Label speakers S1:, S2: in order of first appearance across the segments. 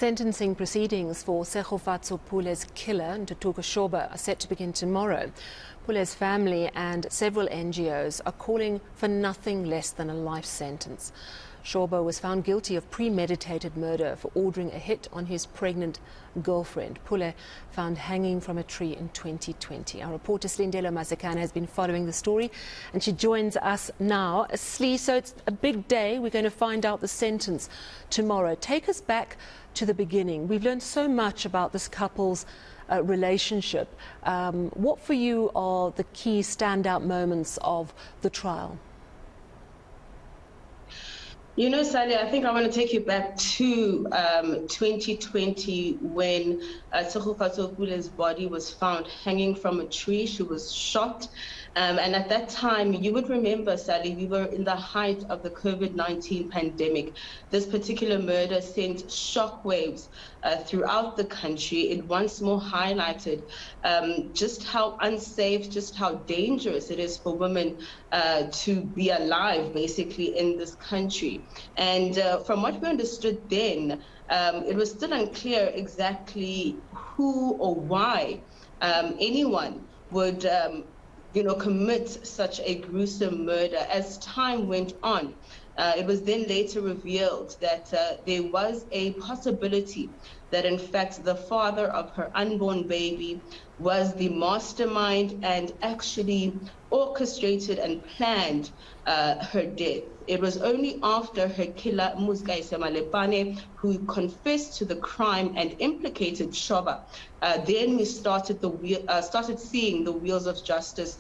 S1: Sentencing proceedings for Tshegofatso Pule's killer, Ntuthuko Shoba, are set to begin tomorrow. Pule's family and several NGOs are calling for nothing less than a life sentence. Shoba was found guilty of premeditated murder for ordering a hit on his pregnant girlfriend. Pule found hanging from a tree in 2020. Our reporter Silindelo Masikane has been following the story and she joins us now. Slee, so it's a big day. We're going to find out the sentence tomorrow. Take us back to the beginning. We've learned so much about this couple's relationship. What for you are the key standout moments of the trial?
S2: You know, Sally, I think I want to take you back to 2020 when Tshegofatso Pule's body was found hanging from a tree. She was shot. And at that time, you would remember, Sally, we were in the height of the COVID-19 pandemic. This particular murder sent shockwaves throughout the country. It once more highlighted just how unsafe, just how dangerous it is for women to be alive, basically, in this country. And from what we understood then, it was still unclear exactly who or why anyone would commit such a gruesome murder. As time went on, it was then later revealed that there was a possibility that in fact the father of her unborn baby was the mastermind and actually orchestrated and planned her death. It was only after her killer, Malepane, who confessed to the crime and implicated Shoba, then we started seeing the wheels of justice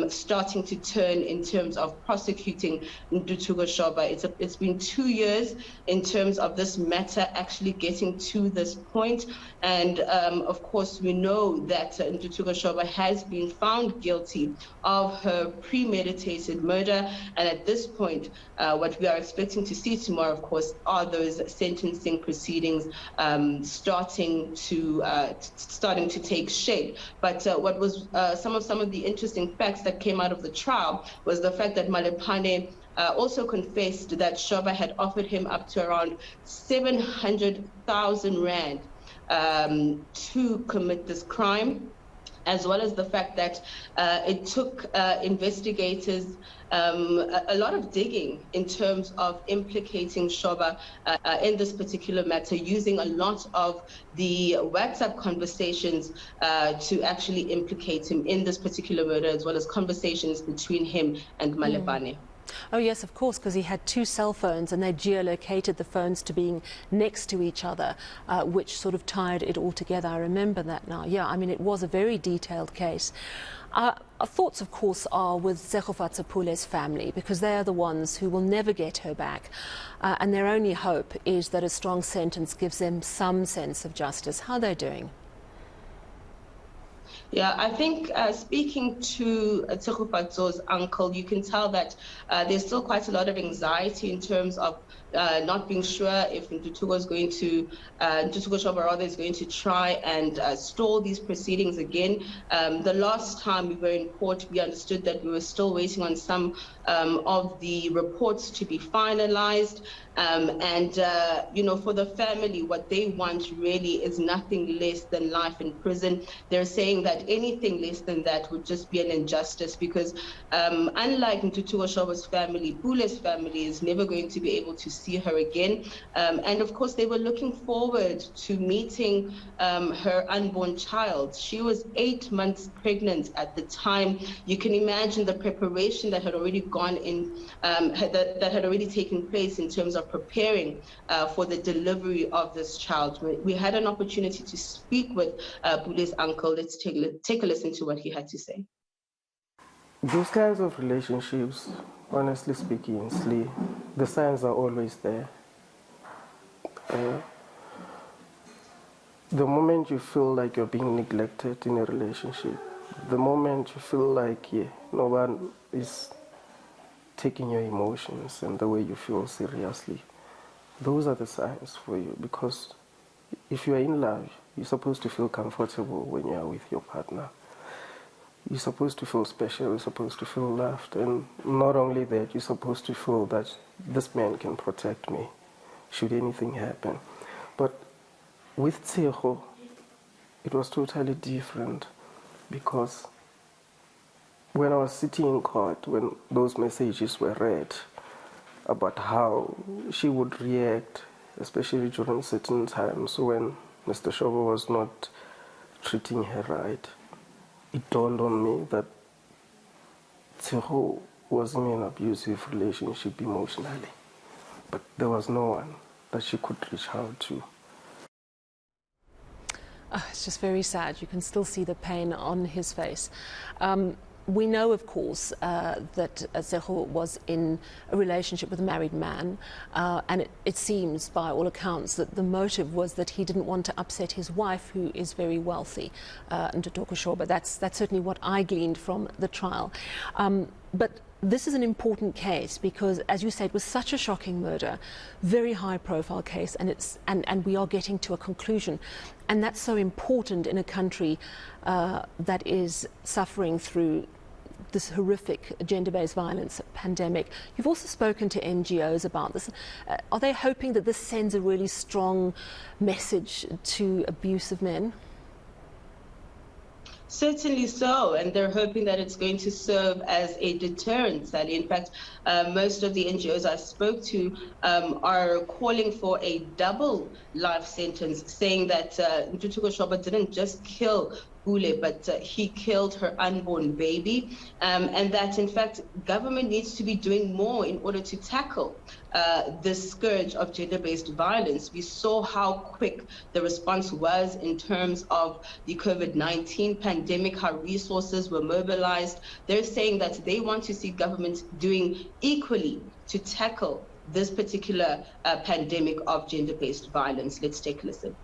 S2: starting to turn in terms of prosecuting Ntuthuko Shoba. It's been 2 years in terms of this matter actually getting to this point. And of course, we know that Ntuthuko Shoba has been found guilty of her premeditated murder. And at this point, what we are expecting to see tomorrow, of course, are those sentencing proceedings starting to take shape. But what was some of the interesting facts that came out of the trial was the fact that Malepane also confessed that Shoba had offered him up to around 700,000 rand to commit this crime, as well as the fact that it took investigators a lot of digging in terms of implicating Shoba in this particular matter, using a lot of the WhatsApp conversations to actually implicate him in this particular murder, as well as conversations between him and Malepane.
S1: Oh yes, of course, because he had 2 cell phones and they geolocated the phones to being next to each other, which sort of tied it all together. I remember that now. Yeah, I mean, it was a very detailed case. Our thoughts, of course, are with Tshegofatso Pule's family, because they are the ones who will never get her back. And their only hope is that a strong sentence gives them some sense of justice. How are they doing?
S2: Yeah, I think speaking to Tshegofatso's uncle, you can tell that there's still quite a lot of anxiety in terms of not being sure if Ntuthuko Shoba rather is going to try and stall these proceedings again. The last time we were in court, we understood that we were still waiting on some of the reports to be finalized. For the family, what they want really is nothing less than life in prison. They're saying that anything less than that would just be an injustice, because unlike Ntuthuko Shoba's family, Pule's family is never going to be able to see her again. And of course, they were looking forward to meeting her unborn child. She was 8 months pregnant at the time. You can imagine the preparation that had already gone in, that had already taken place in terms of preparing for the delivery of this child. We had an opportunity to speak with Pule's uncle. Let's take a listen to what he had to say.
S3: Those kinds of relationships, honestly speaking, Slee, the signs are always there. The moment you feel like you're being neglected in a relationship, the moment you feel like no one is taking your emotions and the way you feel seriously, those are the signs for you. Because if you're in love, you're supposed to feel comfortable when you're with your partner. You're supposed to feel special, you're supposed to feel loved, and not only that, you're supposed to feel that this man can protect me should anything happen. But With Tshego, it was totally different, because when I was sitting in court, when those messages were read about how she would react, especially during certain times when Mr. Shoba was not treating her right, it dawned on me that Tshego was in an abusive relationship emotionally, but there was no one that she could reach out to.
S1: It's just very sad. You can still see the pain on his face. We know, of course, that Tshego was in a relationship with a married man, and it seems, by all accounts, that the motive was that he didn't want to upset his wife, who is very wealthy, Ntuthuko Shoba. That's certainly what I gleaned from the trial. But this is an important case because, as you said, it was such a shocking murder, very high-profile case, and we are getting to a conclusion, and that's so important in a country that is suffering through this horrific gender-based violence pandemic. You've also spoken to NGOs about this. Are they hoping that this sends a really strong message to abusive men?
S2: Certainly so, and they're hoping that it's going to serve as a deterrent, Sally. In fact, most of the NGOs I spoke to are calling for a double life sentence, saying that Ntuthuko Shoba didn't just kill Pule, but he killed her unborn baby, and that, in fact, government needs to be doing more in order to tackle this scourge of gender-based violence. We saw how quick the response was in terms of the COVID-19 pandemic, how resources were mobilized. They're saying that they want to see government doing equally to tackle this particular pandemic of gender-based violence. Let's take a listen.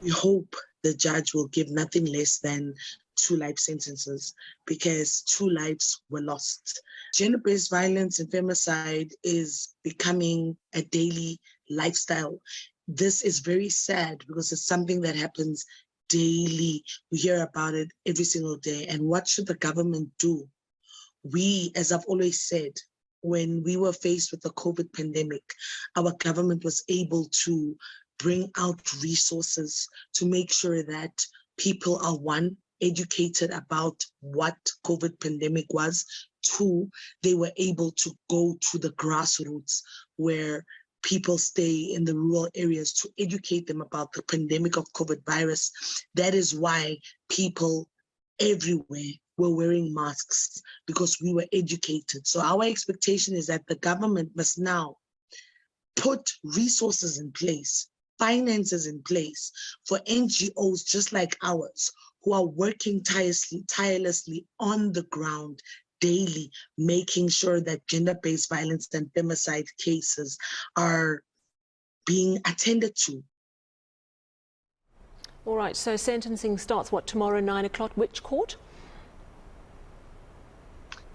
S4: We hope the judge will give nothing less than 2 life sentences, because 2 lives were lost. Gender-based violence and femicide is becoming a daily lifestyle. This is very sad because it's something that happens daily. We hear about it every single day. And what should the government do? We, as I've always said, when we were faced with the COVID pandemic, our government was able to bring out resources to make sure that people are, 1, educated about what COVID pandemic was. 2, they were able to go to the grassroots where people stay in the rural areas to educate them about the pandemic of COVID virus. That is why people everywhere were wearing masks, because we were educated. So our expectation is that the government must now put resources in place, finances in place for NGOs just like ours, who are working tirelessly on the ground daily, making sure that gender-based violence and femicide cases are being attended to.
S1: All right, so sentencing starts, what, tomorrow, 9 o'clock? Which court?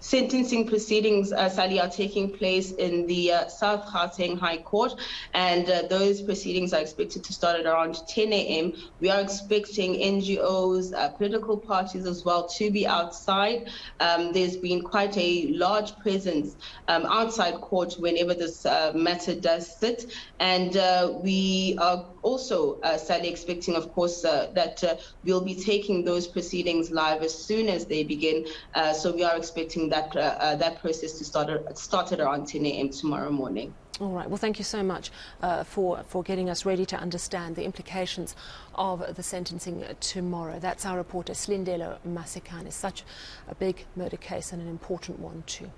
S2: Sentencing proceedings, Sally, are taking place in the South Gauteng High Court, and those proceedings are expected to start at around 10 a.m. We are expecting NGOs, political parties as well, to be outside. There's been quite a large presence outside court whenever this matter does sit, and we are also, Sally, expecting, of course, that we'll be taking those proceedings live as soon as they begin. So we are expecting that process to start at around 10 a.m. tomorrow morning.
S1: All right. Well, thank you so much for getting us ready to understand the implications of the sentencing tomorrow. That's our reporter, Silindelo Masikane. Such a big murder case and an important one too.